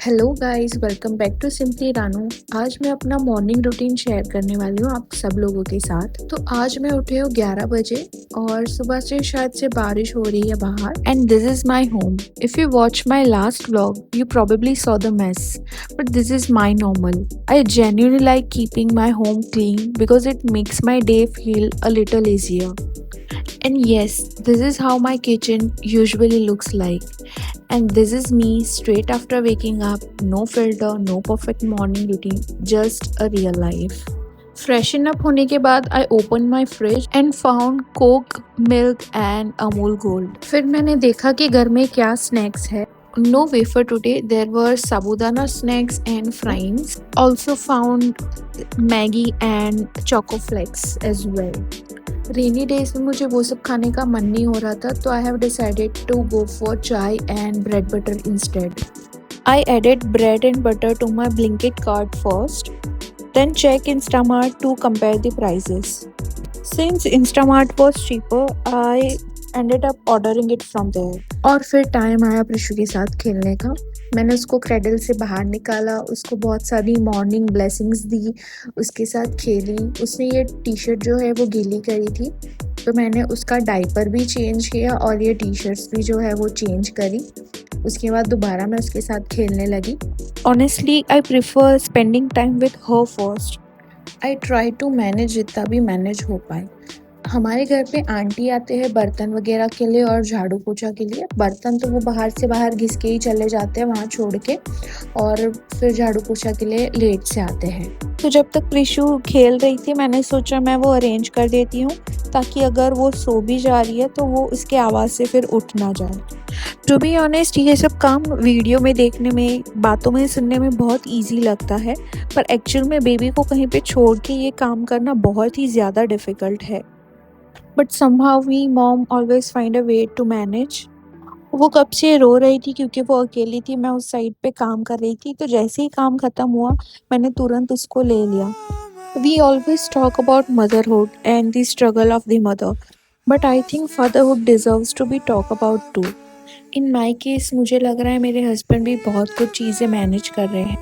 Hello guys, welcome back to simply Ranu. आज मैं अपना मॉर्निंग रूटीन शेयर करने वाली हूँ आप सब लोगों के साथ। तो आज मैं उठी हूँ 11 बजे और सुबह से शायद से बारिश हो रही है बाहर। And this is my home. If you watch my last vlog you probably saw the mess, but this is my normal. I genuinely like keeping my home clean because it makes my day feel a little easier. And yes, this is how my kitchen usually looks like. And this is me straight after waking up. No filter, no perfect morning routine, just a real life. Freshen up होने के बाद I opened my fridge and found Coke, milk and Amul Gold. फिर मैंने देखा कि घर में क्या snacks है. No wafer today. There were sabudana snacks and fries. Also found Maggie and Choco Flakes as well. Rainy days में मुझे वो सब खाने का मन नहीं हो रहा था, तो I have decided to go for chai and bread butter instead. I added bread and butter to my Blinkit cart first, then check Instamart to compare the prices. Since Instamart was cheaper, I ended up ordering it from there. और फिर time आया प्रिशु के साथ खेलने का. मैंने उसको cradle से बाहर निकाला, उसको बहुत सारी मॉर्निंग ब्लेसिंग्स दी, उसके साथ खेली. उसने ये टी शर्ट जो है वो गीली करी थी, तो मैंने उसका डाइपर भी चेंज किया और ये टी शर्ट्स भी जो है वो चेंज करी. उसके बाद दोबारा मैं उसके साथ खेलने लगी. Honestly I prefer spending time with her first. I try to manage जितना भी मैनेज हो पाए. हमारे घर पे आंटी आते हैं बर्तन वगैरह के लिए और झाड़ू पोछा के लिए. बर्तन तो वो बाहर से बाहर घिस के ही चले जाते हैं वहाँ छोड़ के, और फिर झाड़ू पोछा के लिए लेट से आते हैं. तो जब तक प्रिशु खेल रही थी मैंने सोचा मैं वो अरेंज कर देती हूँ, ताकि अगर वो सो भी जा रही है तो वो इसके आवाज़ से फिर उठ ना जाए. टू बी ऑनेस्ट, ये सब काम वीडियो में देखने में, बातों में सुनने में बहुत ईजी लगता है, पर एक्चुअल में बेबी को कहीं पे छोड़ के ये काम करना बहुत ही ज़्यादा डिफ़िकल्ट है. But somehow we mom always find a way to manage. वो कब से रो रही थी क्योंकि वो अकेली थी, मैं उस साइड पे काम कर रही थी, तो जैसे ही काम ख़त्म हुआ मैंने तुरंत उसको ले लिया. We always talk about motherhood and the struggle of the mother, but I think fatherhood deserves to be talk about too. In my case मुझे लग रहा है मेरे हस्बैंड भी बहुत कुछ चीज़ें मैनेज कर रहे हैं.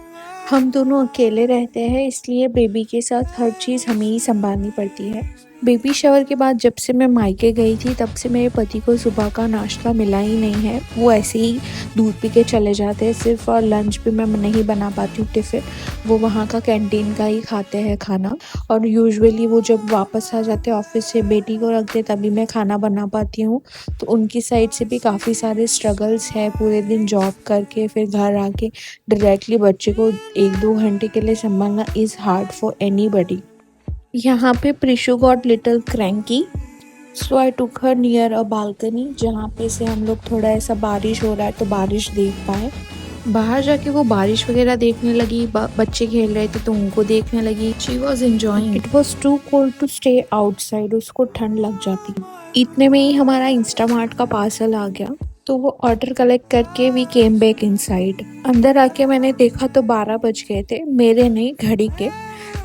हम दोनों अकेले रहते हैं, इसलिए बेबी के साथ हर चीज़ हमें ही संभालनी पड़ती है. बेबी शावर के बाद जब से मैं मायके गई थी तब से मेरे पति को सुबह का नाश्ता मिला ही नहीं है. वो ऐसे ही दूध पी के चले जाते हैं सिर्फ, और लंच भी मैं नहीं बना पाती हूँ टिफ़िन. वो वहाँ का कैंटीन का ही खाते हैं खाना, और यूजुअली वो जब वापस आ जाते हैं ऑफिस से बेटी को रखते तभी मैं खाना बना पाती हूँ. तो उनकी साइड से भी काफ़ी सारे स्ट्रगल्स है. पूरे दिन जॉब करके फिर घर आके डायरेक्टली बच्चे को 1-2 घंटे के लिए संभालना इज़ हार्ड फॉर एनीबडी. यहाँ पे Prishu got little cranky, so I took her near a balcony, जहाँ पे से हम लोग थोड़ा ऐसा बारिश हो रहा है तो बारिश देख पाए. बाहर जाके वो बारिश वगैरह देखने लगी, बच्चे खेल रहे थे तो उनको देखने लगी. She was enjoying. It was too cold to stay outside, उसको ठंड लग जाती. इतने में ही हमारा इंस्टामार्ट का पार्सल आ गया, तो वो ऑर्डर कलेक्ट करके वी केम बैक इनसाइड. अंदर आके मैंने देखा तो 12 बज गए थे, मेरे नहीं घड़ी के.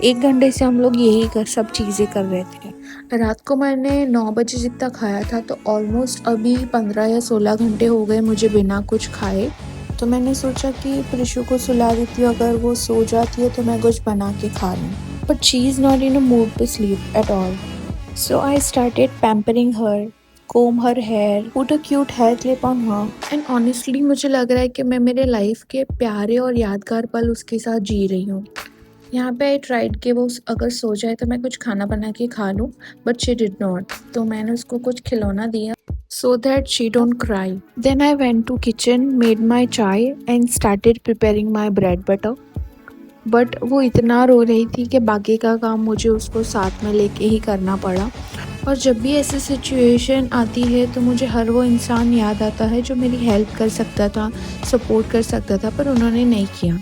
1 घंटे से हम लोग यही सब चीज़ें कर रहे थे. रात को मैंने 9 बजे जितना खाया था, तो ऑलमोस्ट अभी 15 या 16 घंटे हो गए मुझे बिना कुछ खाए. तो मैंने सोचा कि प्रिशु को सुला देती हूँ, अगर वो सो जाती है तो मैं कुछ बना के खा लूँ. But she is not in a mood to sleep at all. So I started pampering her, comb her hair, put a cute hair clip on her. And honestly मुझे लग रहा है कि मैं मेरे लाइफ के प्यारे और यादगार पल उसके साथ जी रही हूँ. यहाँ पे आई ट्राइड कि वो अगर सो जाए तो मैं कुछ खाना बना के खा लूँ, बट शी डिड नॉट. तो मैंने उसको कुछ खिलौना दिया so that she don't cry. Then I went to kitchen, made my chai and started preparing my bread butter. But वो इतना रो रही थी कि बाकी का काम मुझे उसको साथ में लेके ही करना पड़ा. और जब भी ऐसी सिचुएशन आती है तो मुझे हर वो इंसान याद आता है जो मेरी हेल्प कर सकता था, सपोर्ट कर सकता था, पर उन्होंने नहीं किया.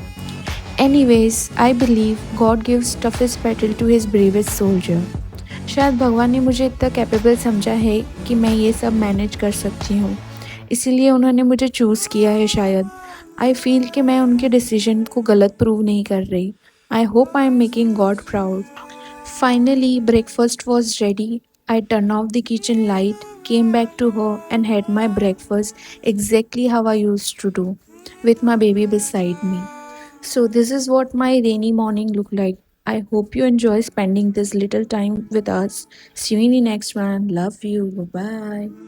Anyways, I believe God gives toughest battle to his bravest soldier. शायद भगवान ने मुझे इतना कैपेबल समझा है कि मैं ये सब मैनेज कर सकती हूँ, इसीलिए उन्होंने मुझे चूज़ किया है शायद. आई फील कि मैं उनके डिसीजन को गलत प्रूव नहीं कर रही. I hope I am making God proud. Finally breakfast was ready. I turn off the kitchen light, came back to her and had my breakfast exactly how I used to do, with my baby beside me. So this is what my rainy morning look like. I hope you enjoy spending this little time with us. See you in the next one. Love you. Bye bye.